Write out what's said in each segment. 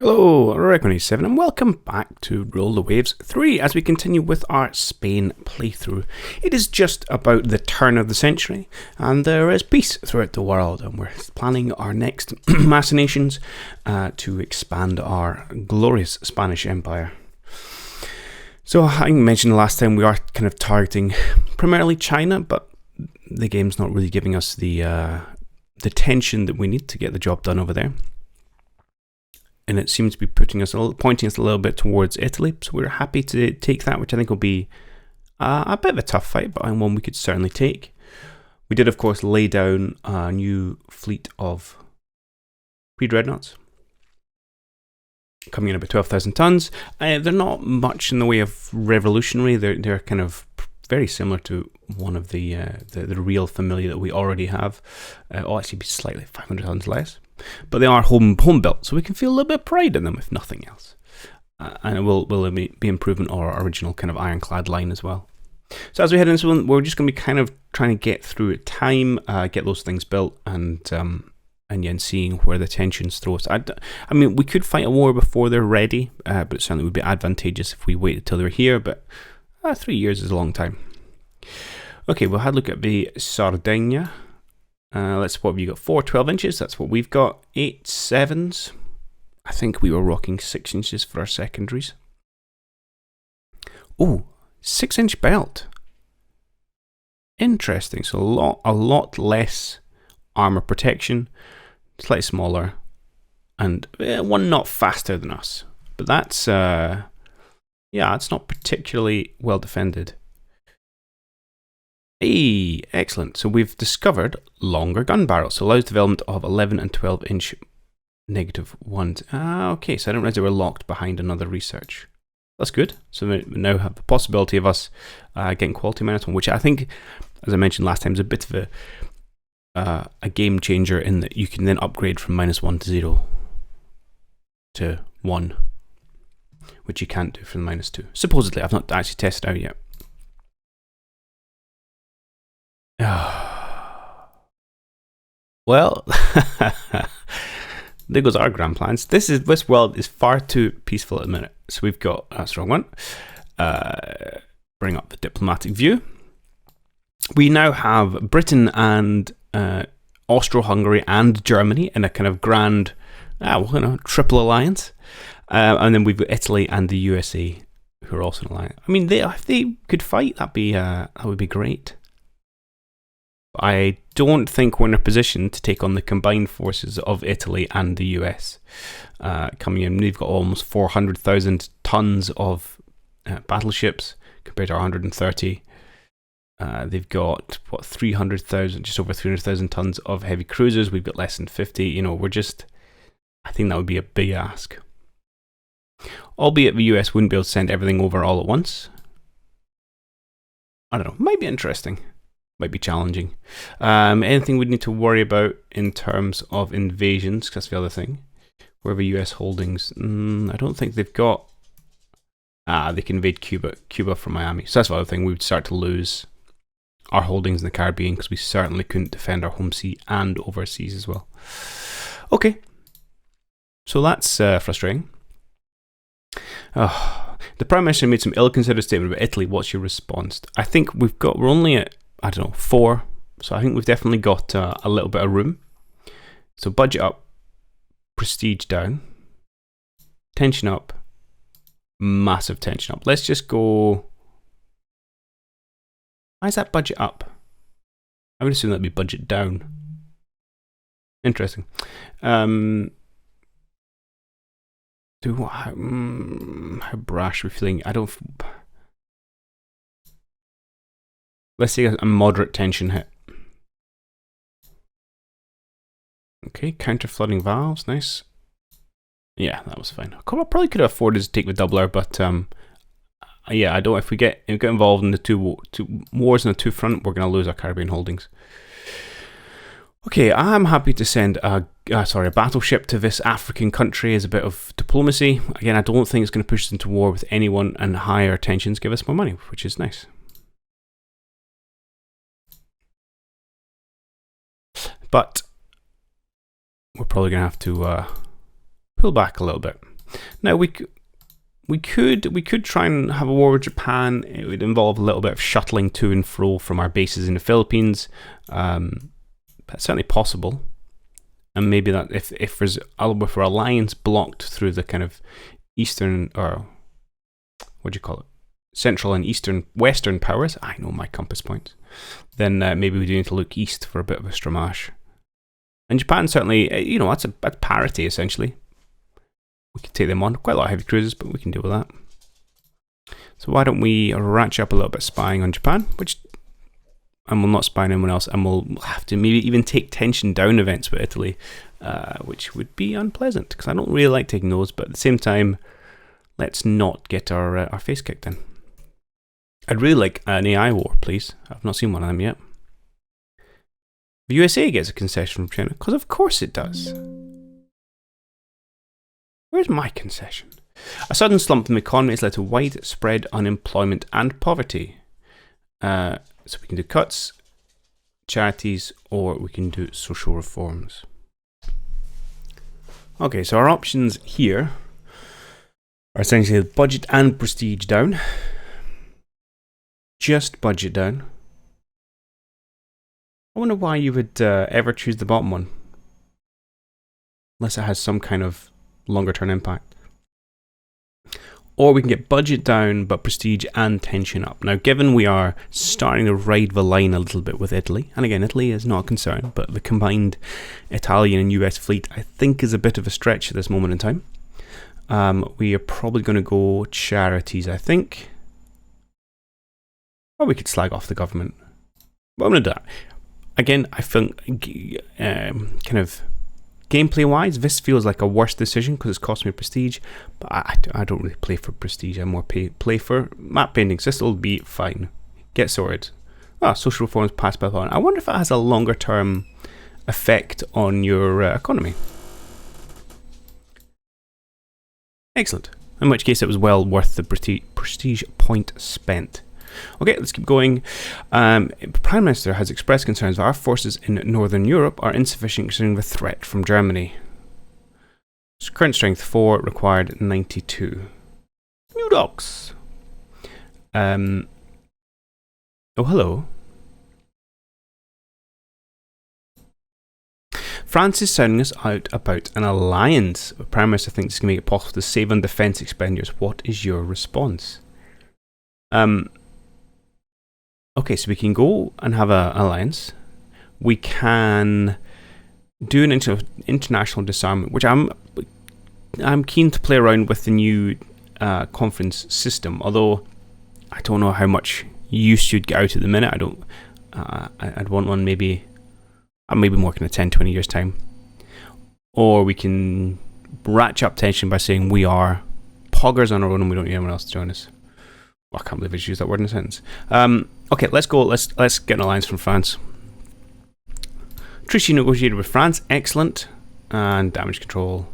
Hello, Reckoning7 and welcome back to Roll the Waves 3 as we continue with our Spain playthrough. It is just about the turn of the century and there is peace throughout the world, and we're planning our next machinations to expand our glorious Spanish Empire. So I mentioned last time we are kind of targeting primarily China, but the game's not really giving us the tension that we need to get the job done over there. And it seems to be pointing us a little bit towards Italy, so we're happy to take that, which I think will be a bit of a tough fight, but one we could certainly take. We did, of course, lay down a new fleet of pre-dreadnoughts, coming in about 12,000 tons. They're not much in the way of revolutionary. They're kind of very similar to one of the real familia that we already have. Actually, be slightly 500 tons less. But they are home built, so we can feel a little bit of pride in them, if nothing else. And it will be improvement on our original kind of ironclad line as well. So as we head into one, we're just going to be kind of trying to get through at time, get those things built, and seeing where the tensions throw us. I mean, we could fight a war before they're ready, but it certainly would be advantageous if we waited till they're here. But 3 years is a long time. Okay, we'll have a look at the Sardinia. What have you got? 4 12 inches, that's what we've got. 8 7s. I think we were rocking 6 inches for our secondaries. Oh, 6-inch belt. Interesting. So a lot less armor protection, slightly smaller, and one knot faster than us. But that's it's not particularly well defended. Hey, excellent. So we've discovered longer gun barrels. So allows development of 11 and 12 inch -1s. Okay, so I didn't realize they were locked behind another research. That's good. So we now have the possibility of us getting quality -1, which I think, as I mentioned last time, is a bit of a game changer in that you can then upgrade from -1 to 0 to 1, which you can't do from -2. Supposedly, I've not actually tested out yet. Well, there goes our grand plans. This world is far too peaceful at the minute. So we've got that's the wrong one. Bring up the diplomatic view. We now have Britain and Austro-Hungary and Germany in a kind of grand, triple alliance, and then we've got Italy and the USA who are also in alliance. I mean, if they could fight, that would be great. I don't think we're in a position to take on the combined forces of Italy and the US coming in. They've got almost 400,000 tons of battleships compared to 130. They've got 300,000, just over 300,000 tons of heavy cruisers. We've got less than 50. I think that would be a big ask. Albeit the US wouldn't be able to send everything over all at once. I don't know. Might be interesting. Might be challenging. Anything we'd need to worry about in terms of invasions? That's the other thing. Where are the US holdings? I don't think they've got. They can invade Cuba from Miami. So that's the other thing. We would start to lose our holdings in the Caribbean because we certainly couldn't defend our home sea and overseas as well. Okay. So that's frustrating. The Prime Minister made some ill-considered statement about Italy. What's your response? I think we're only at 4. So I think we've definitely got a little bit of room. So budget up, prestige down, tension up, massive tension up. Let's just go. Why is that budget up? I would assume that'd be budget down. Interesting. How brash are we feeling? Let's see a moderate tension hit. Okay, counter flooding valves, nice. Yeah, that was fine. I probably could have afforded to take the doubler, but I don't. If we get involved in the two wars on the two front, we're going to lose our Caribbean holdings. Okay, I'm happy to send a battleship to this African country as a bit of diplomacy. Again, I don't think it's going to push us into war with anyone, and higher tensions give us more money, which is nice. But we're probably going to have to pull back a little bit. Now we could try and have a war with Japan. It would involve a little bit of shuttling to and fro from our bases in the Philippines. That's certainly possible. And maybe that if our alliance blocked through the kind of eastern, or what do you call it, central and western powers, I know my compass points, then maybe we do need to look east for a bit of a stramash. And Japan certainly, that's parity essentially. We could take them on. Quite a lot of heavy cruisers, but we can deal with that. So why don't we ratchet up a little bit spying on Japan, and we'll not spy on anyone else, and we'll have to maybe even take tension down events with Italy, which would be unpleasant, because I don't really like taking those, but at the same time, let's not get our face kicked in. I'd really like an AI war, please. I've not seen one of them yet. The USA gets a concession from China, because of course it does. Where's my concession? A sudden slump in the economy has led to widespread unemployment and poverty. So we can do cuts, charities, or we can do social reforms. Okay, so our options here are essentially budget and prestige down. Just budget down. I wonder why you would ever choose the bottom one. Unless it has some kind of longer term impact. Or we can get budget down, but prestige and tension up. Now, given we are starting to ride the line a little bit with Italy, and again, Italy is not a concern, but the combined Italian and US fleet, I think, is a bit of a stretch at this moment in time. We are probably going to go charities, I think. Or we could slag off the government. But I'm going to do that. Again, I think, kind of gameplay-wise, this feels like a worse decision because it's cost me prestige, but I don't really play for prestige. I more play for map painting. So this will be fine. Get sorted. Social reforms passed by law. I wonder if it has a longer-term effect on your economy. Excellent. In which case, it was well worth the prestige point spent. Okay, let's keep going. The Prime Minister has expressed concerns that our forces in Northern Europe are insufficient considering the threat from Germany. Current strength 4, required 92. New docs. Oh, hello. France is sounding us out about an alliance. The Prime Minister thinks it's going to make it possible to save on defence expenditures. What is your response? Okay, so we can go and have an alliance. We can do an international disarmament, which I'm keen to play around with the new conference system. Although I don't know how much use you'd get out at the minute. I'd want one maybe more kind of 10, 20 years time. Or we can ratchet up tension by saying we are poggers on our own and we don't need anyone else to join us. I can't believe I just used that word in a sentence. Okay, let's go. Let's get an alliance from France. Treaty negotiated with France. Excellent. And damage control.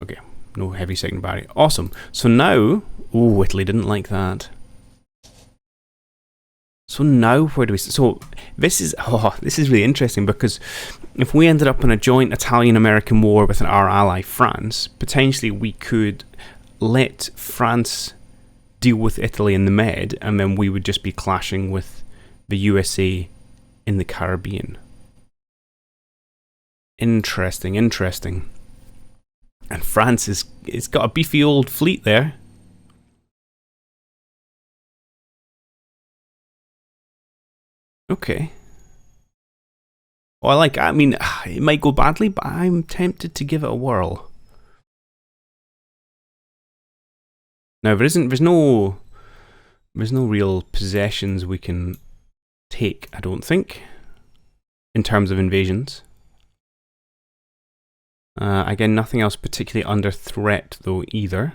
Okay, no heavy second barrier. Awesome. So now, Italy didn't like that. So now where do we? So this is really interesting because if we ended up in a joint Italian-American war with our ally France, potentially we could let France deal with Italy in the Med, and then we would just be clashing with the USA in the Caribbean. Interesting. And France it's got a beefy old fleet there. Okay. Well, I mean, it might go badly, but I'm tempted to give it a whirl. Now there's no real possessions we can take, I don't think, in terms of invasions. Again, nothing else particularly under threat though either.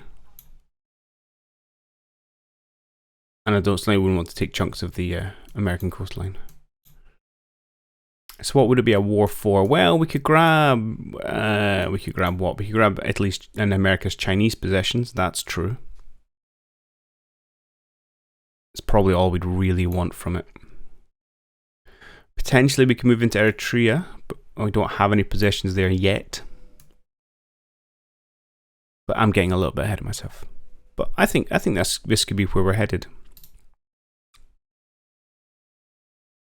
And I don't wouldn't want to take chunks of the American coastline. So what would it be a war for? Well, we could grab what? We could grab Italy's and America's Chinese possessions. That's true. It's probably all we'd really want from it. Potentially we can move into Eritrea, but we don't have any possessions there yet. But I'm getting a little bit ahead of myself. But I think this could be where we're headed.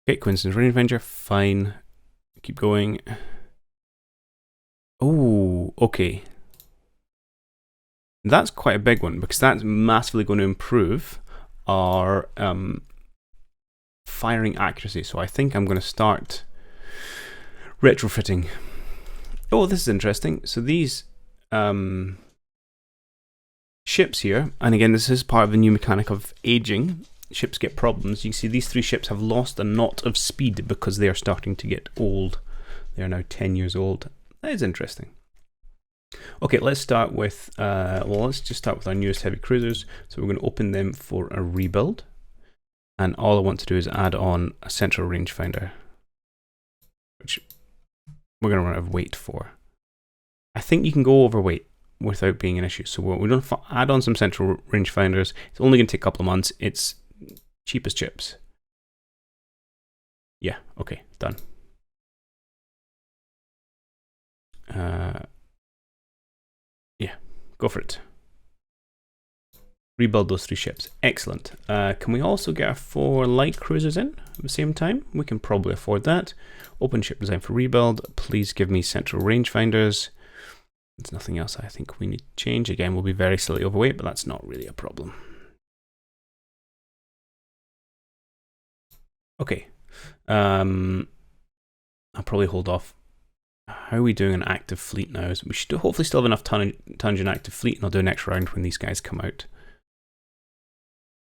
Okay, coincidence rangefinder, fine. Keep going. Oh, okay. That's quite a big one because that's massively going to improve our firing accuracy. So I think I'm going to start retrofitting. Oh, this is interesting. So these ships here, and again, this is part of the new mechanic of aging. Ships get problems. You can see these 3 ships have lost a knot of speed because they are starting to get old. They are now 10 years old. That is interesting. Okay, let's start with, let's just start with our newest heavy cruisers. So we're going to open them for a rebuild. And all I want to do is add on a central rangefinder, which we're going to run out of weight for. I think you can go over weight without being an issue. So we're going to add on some central rangefinders. It's only going to take a couple of months. It's cheap as chips. Yeah, okay, done. Yeah, go for it. Rebuild those 3 ships. Excellent. Can we also get our 4 light cruisers in at the same time? We can probably afford that. Open ship design for rebuild. Please give me central rangefinders. There's nothing else I think we need to change. Again, we'll be very slightly overweight, but that's not really a problem. Okay. I'll probably hold off. How are we doing an active fleet now? So we should hopefully still have enough tonnage in active fleet, and I'll do a next round when these guys come out.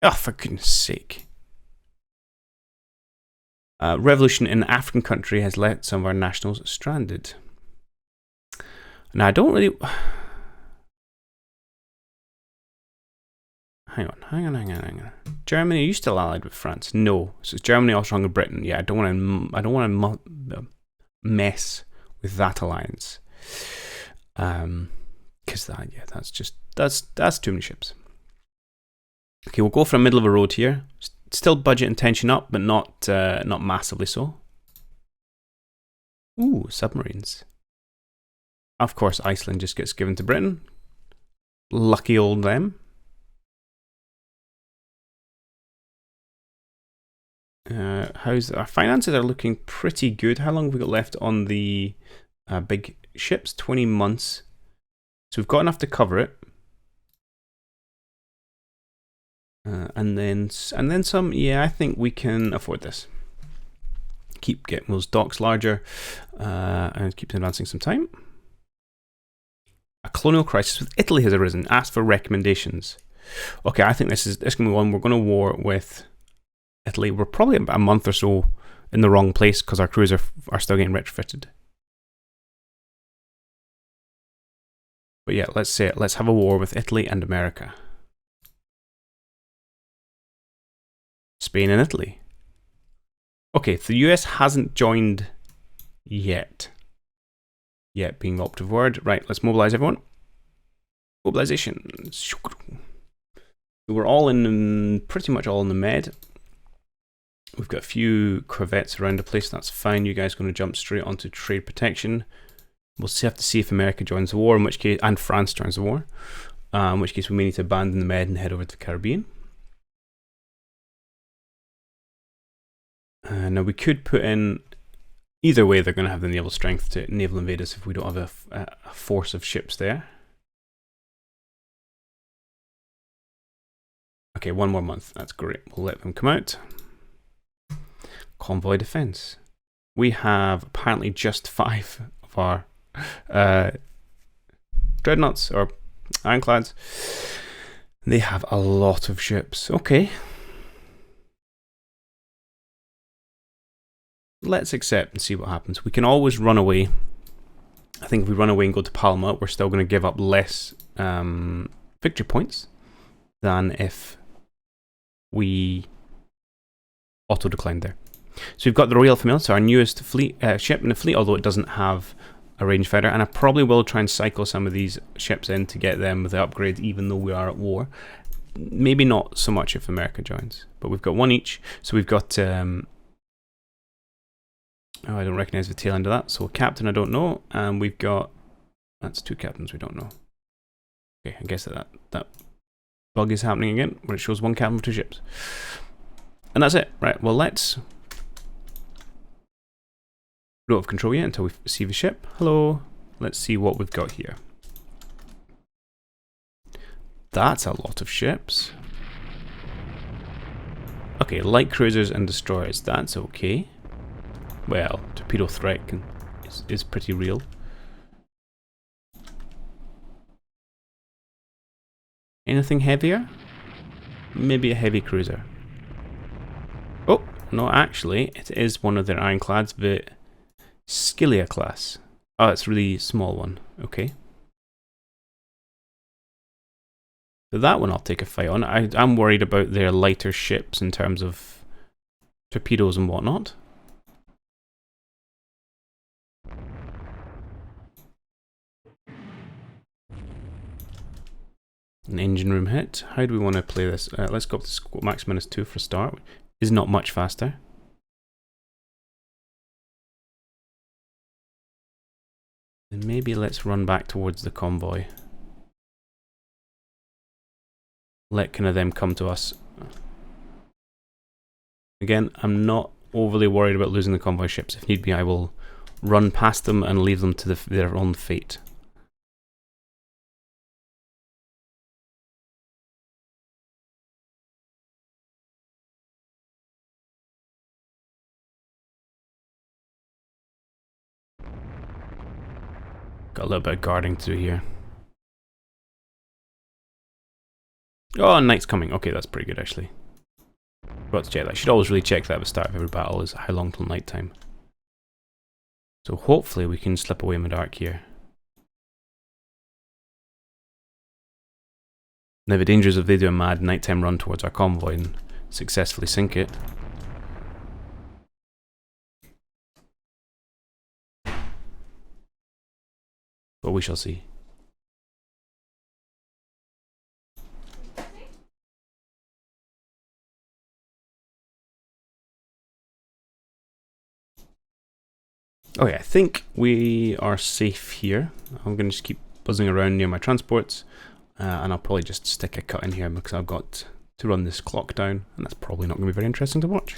Oh, for goodness sake. Revolution in an African country has left some of our nationals stranded. Now, I don't really... Hang on. Germany, are you still allied with France? No. So it's Germany, Austria, and Britain. Yeah, I don't want to mess with that alliance. Because that's too many ships. Okay, we'll go for the middle of a road here. Still budget and tension up, but not massively so. Ooh, submarines. Of course, Iceland just gets given to Britain. Lucky old them. How's our finances are looking pretty good. How long have we got left on the big ships? 20 months. So we've got enough to cover it. And then some. Yeah, I think we can afford this. Keep getting those docks larger and keep advancing some time. A colonial crisis with Italy has arisen. Ask for recommendations. Okay, I think this can be one. We're going to war with Italy. We're probably about a month or so in the wrong place because our crews are still getting retrofitted. But yeah, let's say it. Let's have a war with Italy and America. Spain and Italy. Okay, the US hasn't joined yet. Yet being the operative word. Right, let's mobilize everyone. Mobilization. So we're all pretty much all in the Med. We've got a few corvettes around the place. That's fine. You guys are going to jump straight onto trade protection. We'll have to see if America joins the war, in which case, and France joins the war. In which case, we may need to abandon the Med and head over to the Caribbean. Now we could put in. Either way, they're going to have the naval strength to naval invade us if we don't have a force of ships there. Okay, 1 more month. That's great. We'll let them come out. Convoy defense. We have apparently just 5 of our dreadnoughts or ironclads. They have a lot of ships. Okay. Let's accept and see what happens. We can always run away. I think if we run away and go to Palma, we're still going to give up less victory points than if we auto-decline there. So we've got the Royal Famille, so our newest fleet ship in the fleet, although it doesn't have a rangefinder. And I probably will try and cycle some of these ships in to get them with the upgrade, even though we are at war. Maybe not so much if America joins. But we've got 1 each. So we've got... I don't recognize the tail end of that. So captain, I don't know. And we've got... That's 2 captains we don't know. Okay, I guess that bug is happening again, where it shows one captain with 2 ships. And that's it. Right, well, let's... We don't have control yet until we see the ship. Hello. Let's see what we've got here. That's a lot of ships. Okay, light cruisers and destroyers. That's okay. Well, torpedo threat is pretty real. Anything heavier? Maybe a heavy cruiser. Oh, no, actually, it is one of their ironclads, the Scylla class. Oh, it's a really small one. Okay. So that one I'll take a fight on. I'm worried about their lighter ships in terms of torpedoes and whatnot. An engine room hit. How do we want to play this? Let's go up to squad max -2 for a start. Is not much faster. And maybe let's run back towards the convoy. Let kind of them come to us. Again, I'm not overly worried about losing the convoy ships. If need be, I will run past them and leave them to their own fate. Got a little bit of guarding to do here. Oh, night's coming. Okay, that's pretty good actually. Forgot to check that. I should always really check that at the start of every battle, is how long till night time. So hopefully we can slip away in the dark here. Now the danger is if they do a mad nighttime run towards our convoy and successfully sink it. But we shall see. Okay, I think we are safe here. I'm going to just keep buzzing around near my transports. And I'll probably just stick a cut in here because I've got to run this clock down. And that's probably not going to be very interesting to watch.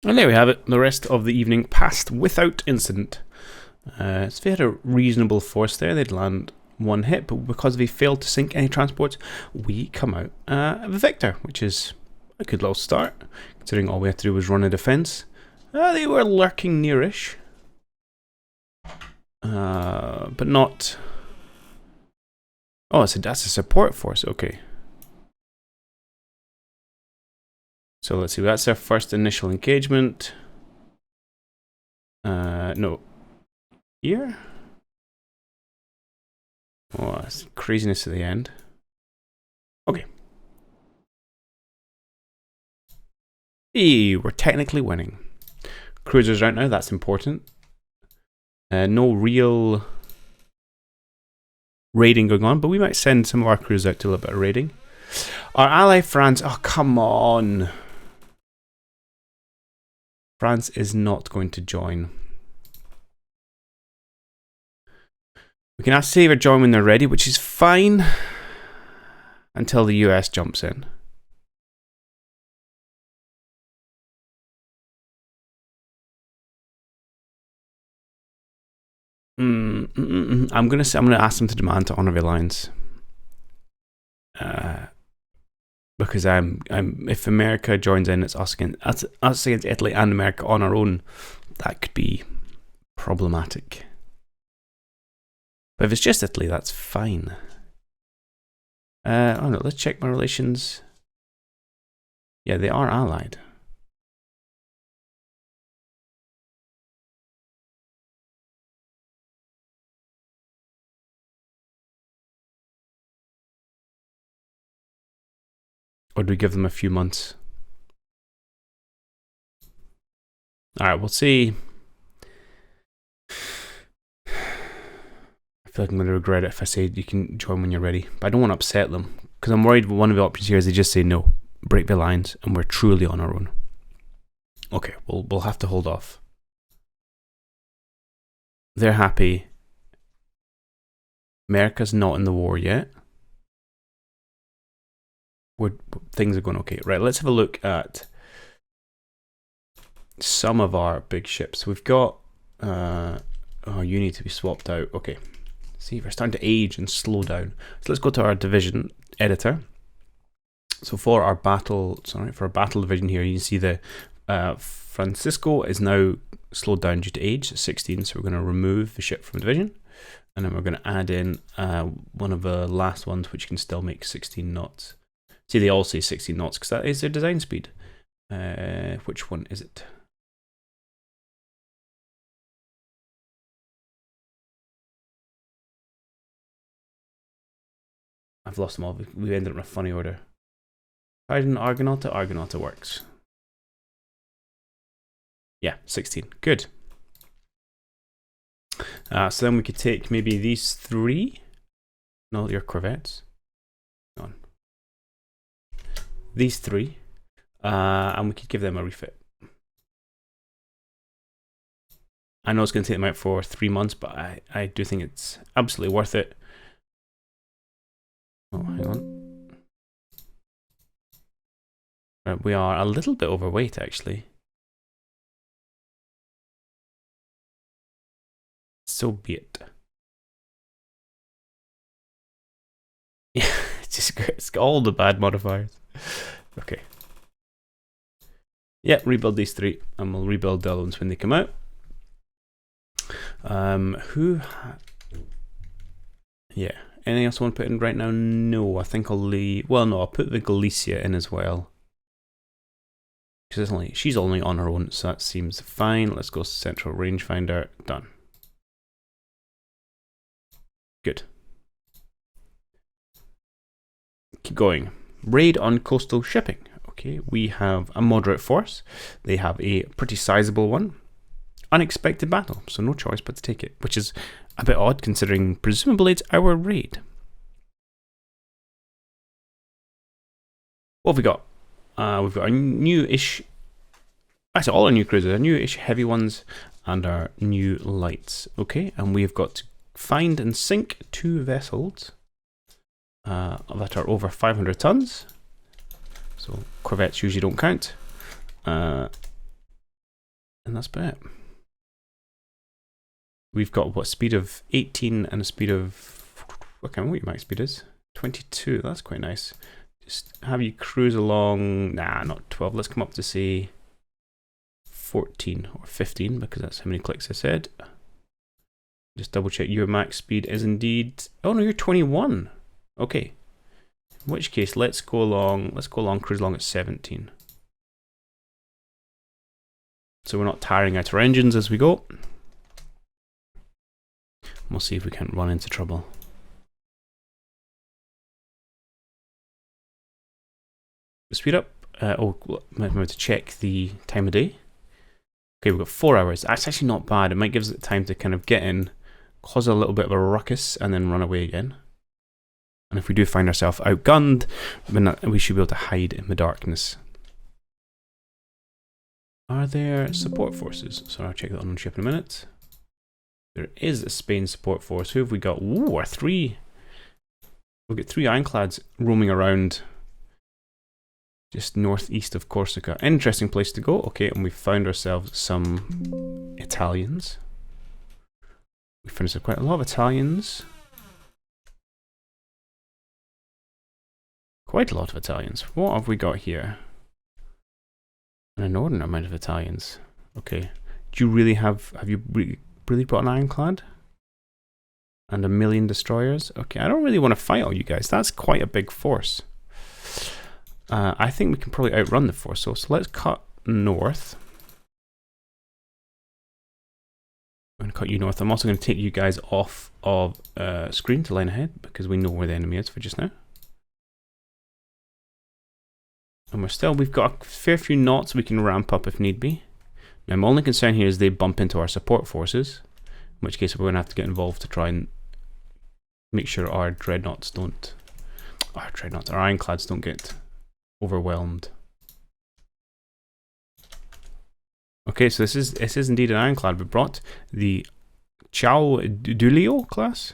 And there we have it. The rest of the evening passed without incident. So they had a reasonable force there. They'd land 1 hit, but because they failed to sink any transports, we come out the victor, which is a good little start, considering all we had to do was run a defense. They were lurking nearish, but not... Oh, that's a support force, okay. So let's see, that's our first initial engagement. No. Here? Oh, that's craziness at the end. Okay. Hey, we're technically winning. Cruisers right now, that's important. No real raiding going on, but we might send some of our crews out to a little bit of raiding. Our ally France, oh come on. France is not going to join. We can ask Sabre join when they're ready, which is fine until the US jumps in. I'm gonna ask them to demand to honor the alliance. Because if America joins in, it's us against Italy and America on our own. That could be problematic. But if it's just Italy, that's fine. Oh no, let's check my relations. Yeah, they are allied. Or do we give them a few months? Alright, we'll see. I feel like I'm going to regret it if I say you can join when you're ready. But I don't want to upset them. Because I'm worried one of the options here is they just say no. Break the lines and we're truly on our own. Okay, we'll have to hold off. They're happy. America's not in the war yet. Things are going okay. Right, let's have a look at some of our big ships. We've got... oh, you need to be swapped out. Okay. See, we're starting to age and slow down. So let's go to our division editor. So for our battle division here, you can see the Francisco is now slowed down due to age, 16. So we're going to remove the ship from division, and then we're going to add in one of the last ones, which can still make 16 knots. See, they all say 16 knots because that is their design speed. Which one is it? I've lost them all. We ended up in a funny order. Trident, Argonauta. Argonauta works. Yeah, 16. Good. So then we could take maybe these three. No, your corvettes. On. These three. And we could give them a refit. I know it's going to take them out for 3 months, but I do think it's absolutely worth it. Oh, hang on. Right, we are a little bit overweight, actually. So be it. Yeah, it's got all the bad modifiers. Okay. Yeah, rebuild these three, and we'll rebuild the other ones when they come out. Yeah. Anything else I want to put in right now? No, I think I'll leave. Well, no, I'll put the Galicia in as well. Because she's only on her own, so that seems fine. Let's go central rangefinder. Done. Good. Keep going. Raid on coastal shipping. Okay, we have a moderate force. They have a pretty sizable one. Unexpected battle, so no choice but to take it, which is a bit odd considering presumably it's our raid. What have we got? We've got a new-ish, actually all our new cruisers, our new-ish heavy ones and our new lights. Okay, and we've got to find and sink 2 vessels that are over 500 tons. So corvettes usually don't count. And that's about it. We've got what, speed of 18 and a speed of, I can't remember what your max speed is. 22, that's quite nice. Just have you cruise along, nah, not 12. Let's come up to say 14 or 15 because that's how many clicks I said. Just double check your max speed is indeed, oh no, you're 21. Okay. In which case, let's go along, cruise along at 17. So we're not tiring out our engines as we go. We'll see if we can't run into trouble. Speed up. Oh, might have to check the time of day. Okay, we've got 4 hours. That's actually not bad. It might give us time to kind of get in, cause a little bit of a ruckus, and then run away again. And if we do find ourselves outgunned, we should be able to hide in the darkness. Are there support forces? So I'll check that on ship in a minute. There is a Spain support force. Who have we got? Ooh, we've got 3 ironclads roaming around just northeast of Corsica. Interesting place to go. Okay, and we found ourselves some Italians. We found ourselves quite a lot of Italians. Quite a lot of Italians. What have we got here? An inordinate amount of Italians. Okay. Do you really have you really brought an ironclad? And 1 million destroyers? Okay, I don't really want to fight all you guys. That's quite a big force. I think we can probably outrun the force. So let's cut north. I'm going to cut you north. I'm also going to take you guys off of screen to line ahead because we know where the enemy is for just now. And we've got a fair few knots we can ramp up if need be. Now my only concern here is they bump into our support forces, in which case we're going to have to get involved to try and make sure our dreadnoughts don't, our ironclads don't get overwhelmed. Okay, so this is indeed an ironclad. We brought the Ciao Dulio class.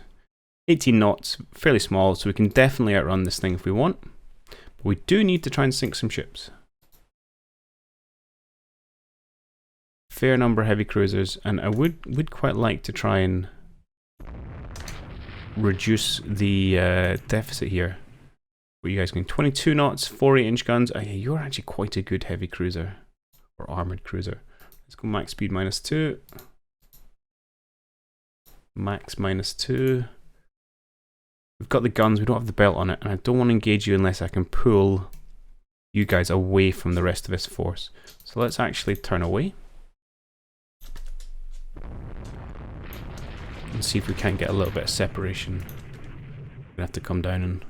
18 knots, fairly small, so we can definitely outrun this thing if we want. But we do need to try and sink some ships. Fair number of heavy cruisers, and I would quite like to try and reduce the deficit here. What are you guys going? 22 knots, 4 8-inch guns. Oh, yeah, you're actually quite a good heavy cruiser or armored cruiser. Let's go max speed -2. Max -2. We've got the guns, we don't have the belt on it, and I don't want to engage you unless I can pull you guys away from the rest of this force. So let's actually turn away. And see if we can't get a little bit of separation. We're gonna have to come down and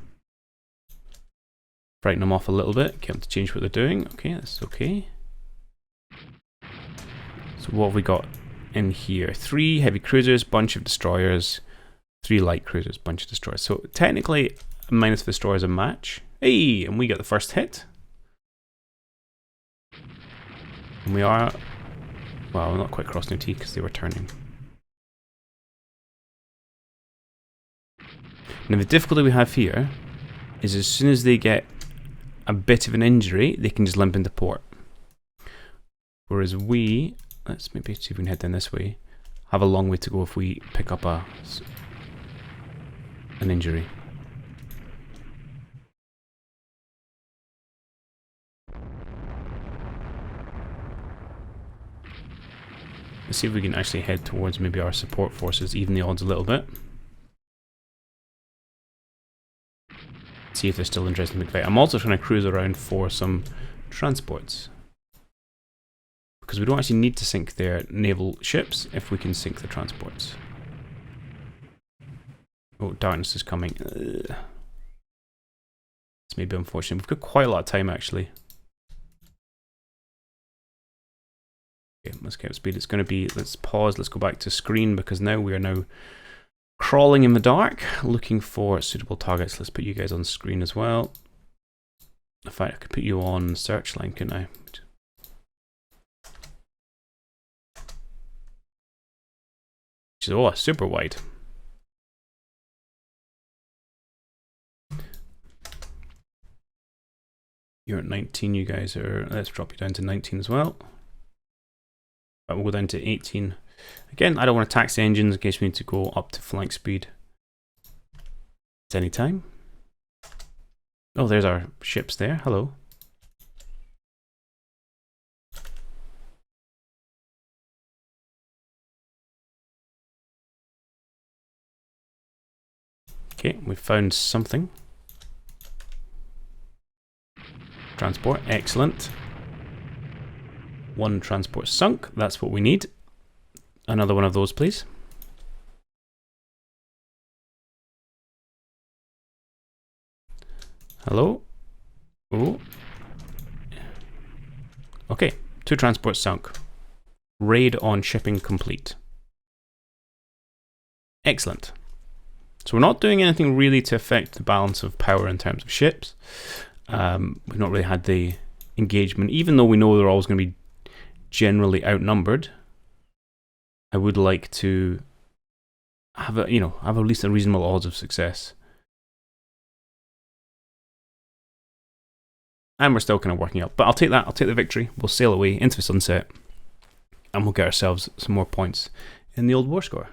frighten them off a little bit, get them to change what they're doing. Okay, that's okay. So what have we got in here? 3 heavy cruisers, bunch of destroyers, 3 light cruisers, bunch of destroyers. So technically, minus destroyers a match. Hey, and we got the first hit. And we are, well, we're not quite crossing the T because they were turning. Now the difficulty we have here is as soon as they get a bit of an injury, they can just limp into port. Whereas we, let's maybe see if we can head down this way, have a long way to go if we pick up an injury. Let's see if we can actually head towards maybe our support forces, even the odds a little bit. See if they're still interested in the fight. I'm also trying to cruise around for some transports, because we don't actually need to sink their naval ships if we can sink the transports. Oh, darkness is coming. Ugh. It's maybe unfortunate. We've got quite a lot of time actually. Okay, let's get up speed. It's going to be, let's pause, let's go back to screen, because now we are now crawling in the dark, looking for suitable targets. Let's put you guys on screen as well. In fact, I could put you on searchline, couldn't I? Which is, oh, super wide. You're at 19, you guys are, let's drop you down to 19 as well. But we'll go down to 18. Again, I don't want to tax the engines in case we need to go up to flank speed at any time. Oh, there's our ships there. Hello. Okay, we found something. Transport, excellent. 1 transport sunk, that's what we need. Another one of those, please. Hello? Oh. Okay, 2 transports sunk. Raid on shipping complete. Excellent. So we're not doing anything really to affect the balance of power in terms of ships. We've not really had the engagement, even though we know they're always going to be generally outnumbered. I would like to have a, have at least a reasonable odds of success. And we're still kind of working up, but I'll take that. I'll take the victory. We'll sail away into the sunset, and we'll get ourselves some more points in the old war score.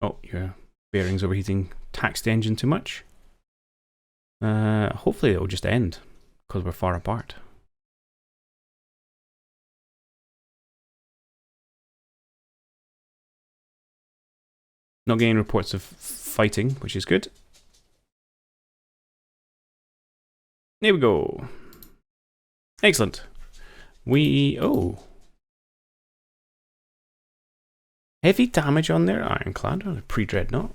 Oh, your bearings overheating. Taxed the engine too much. Hopefully it will just end because we're far apart. Not getting reports of fighting, which is good. There we go. Excellent. Oh. Heavy damage on their ironclad, or pre-dreadnought.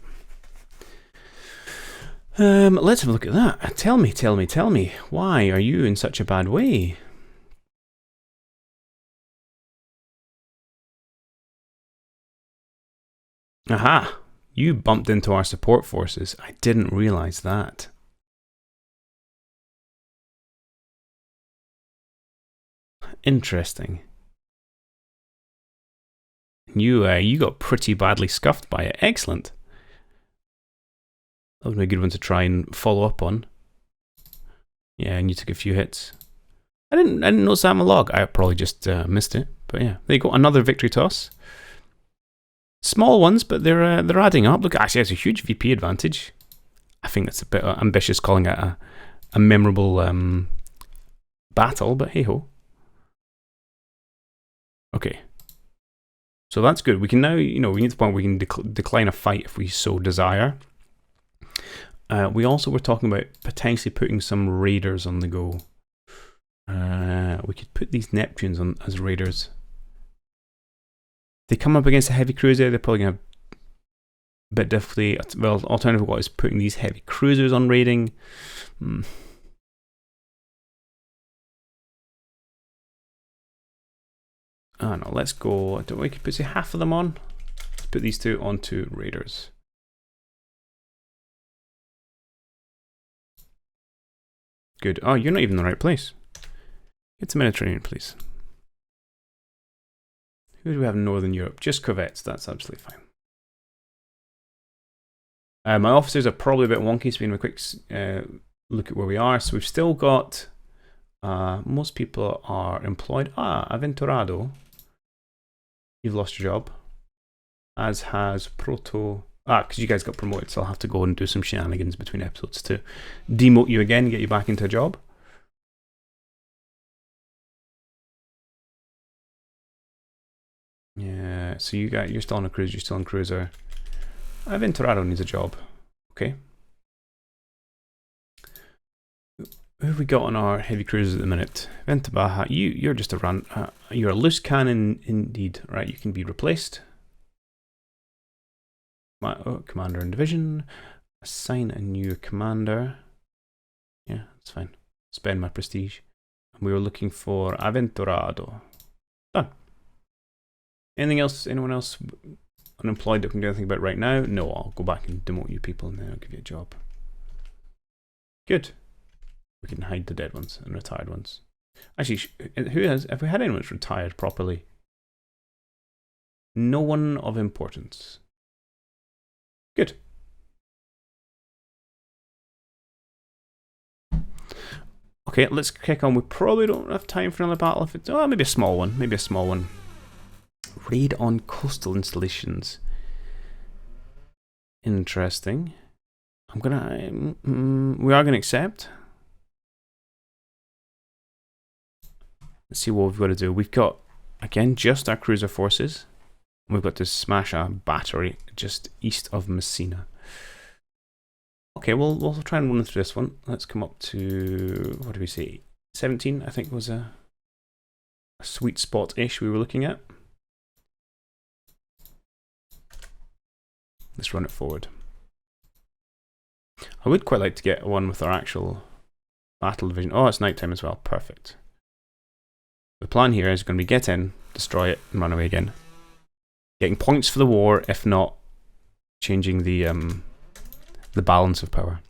Let's have a look at that. Tell me. Why are you in such a bad way? Aha! You bumped into our support forces. I didn't realize that. Interesting. You got pretty badly scuffed by it. Excellent. That would be a good one to try and follow up on. Yeah, and you took a few hits. I didn't notice that on my log. I probably just missed it. But yeah, there you go. Another victory toss. Small ones, but they're adding up. Look, actually, it's a huge VP advantage. I think that's a bit ambitious calling it a memorable battle, but hey ho. Okay. So that's good. We can now, we get to the point where we can decline a fight if we so desire. We also were talking about potentially putting some raiders on the go. We could put these Neptunes on as raiders. If they come up against a heavy cruiser, they're probably going to have a bit difficulty. Well, alternative what is putting these heavy cruisers on raiding. Oh no, let's go. We could put say half of them on. Let's put these two onto raiders. Good. Oh, you're not even in the right place. Get to Mediterranean, please. Who do we have in Northern Europe? Just corvettes. That's absolutely fine. My officers are probably a bit wonky, so we're going to have a quick look at where we are. So we've still got most people are employed. Aventurado. You've lost your job. As has Proto. Because you guys got promoted, so I'll have to go and do some shenanigans between episodes to demote you again, get you back into a job. Yeah, so you're still on a cruise, you're still on cruiser. Aventurado needs a job. Okay. Who have we got on our heavy cruisers at the minute? Ventabaja, you're just a run. You're a loose cannon indeed. Right, you can be replaced. Commander and division. Assign a new commander. Yeah, that's fine. Spend my prestige. And we were looking for Aventurado. Done. Anything else? Anyone else unemployed that we can do anything about right now? No, I'll go back and demote you people and then I'll give you a job. Good. We can hide the dead ones and retired ones. Actually, have we had anyone that's retired properly? No one of importance. Good. Okay, let's kick on. We probably don't have time for another battle. If it's maybe a small one. Maybe a small one. Raid on coastal installations. Interesting. We are gonna accept. Let's see what we've got to do. We've got again just our cruiser forces. We've got to smash a battery just east of Messina. Okay, we'll try and run through this one. Let's come up to, what do we say? 17, I think was a sweet spot-ish we were looking at. Let's run it forward. I would quite like to get one with our actual battle division. Oh, it's nighttime as well. Perfect. The plan here is going to be get in, destroy it, and run away again. Getting points for the war, if not changing the balance of power.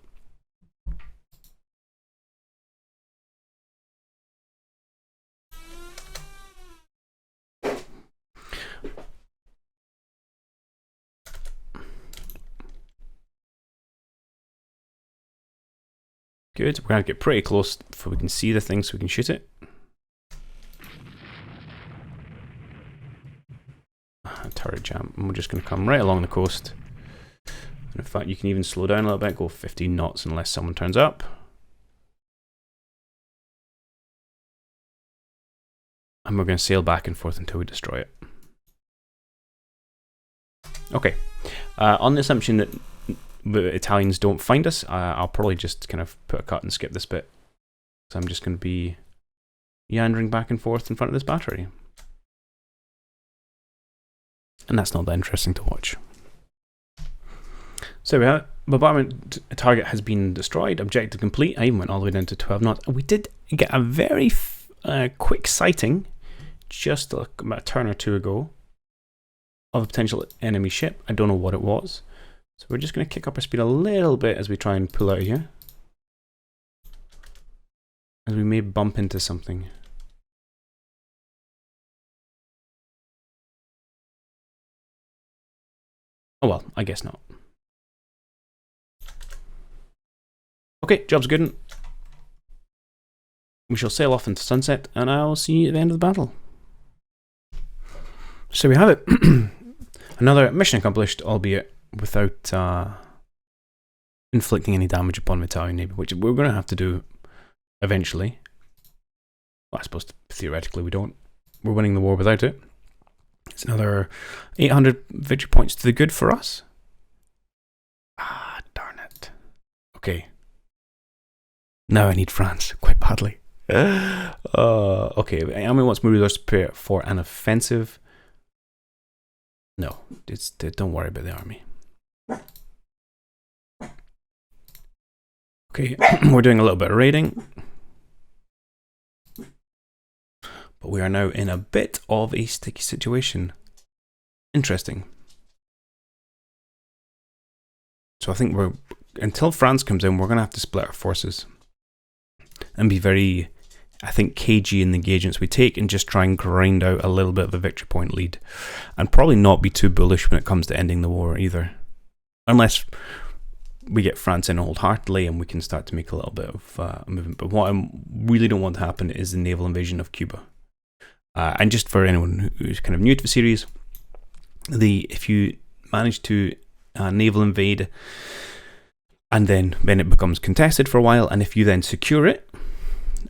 Good. We're going to get pretty close before we can see the thing so we can shoot it. Turret jam. And we're just going to come right along the coast. And in fact, you can even slow down a little bit, go 15 knots unless someone turns up. And we're going to sail back and forth until we destroy it. Okay. On the assumption that the Italians don't find us, I'll probably just kind of put a cut and skip this bit. So I'm just going to be yandering back and forth in front of this battery. And that's not that interesting to watch. So we have bombardment target has been destroyed, objective complete. I even went all the way down to 12 knots. We did get a very quick sighting just about a turn or two ago of a potential enemy ship. I don't know what it was. So we're just going to kick up our speed a little bit as we try and pull out of here. As we may bump into something. Oh well, I guess not. Okay, job's good. We shall sail off into sunset, and I'll see you at the end of the battle. So we have it. Another mission accomplished, albeit without inflicting any damage upon the Italian Navy, which we're going to have to do eventually. Well, I suppose theoretically we don't. We're winning the war without it. It's another 800 victory points to the good for us. Ah, darn it. Okay. Now I need France quite badly. Okay, Army wants more resources to prepare for an offensive. No, don't worry about the army. Okay, we're doing a little bit of raiding. But we are now in a bit of a sticky situation. Interesting. So I think until France comes in, we're going to have to split our forces. And be very, I think, cagey in the engagements we take and just try and grind out a little bit of a victory point lead. And probably not be too bullish when it comes to ending the war either. Unless we get France in wholeheartedly and we can start to make a little bit of movement. But what I really don't want to happen is the naval invasion of Cuba. And just for anyone who's kind of new to the series, if you manage to naval invade and then it becomes contested for a while, and if you then secure it,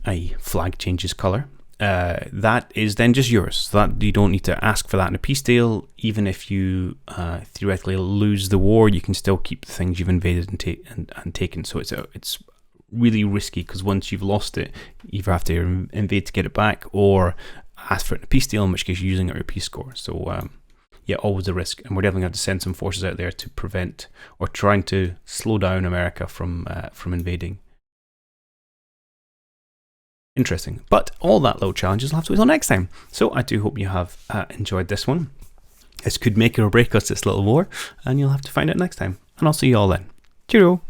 i.e. flag changes colour, that is then just yours. So that you don't need to ask for that in a peace deal. Even if you theoretically lose the war, you can still keep the things you've invaded and taken. So it's really risky, because once you've lost it, you either have to invade to get it back or ask for it in a peace deal, in which case you're using up your peace score. So yeah, always a risk, and we're definitely going to have to send some forces out there to prevent or trying to slow down America from invading. Interesting, but all that little challenges will have to wait till next time. So I do hope you have enjoyed this one. This could make or break us, this little war, and you'll have to find out next time. And I'll see you all then. Cheerio.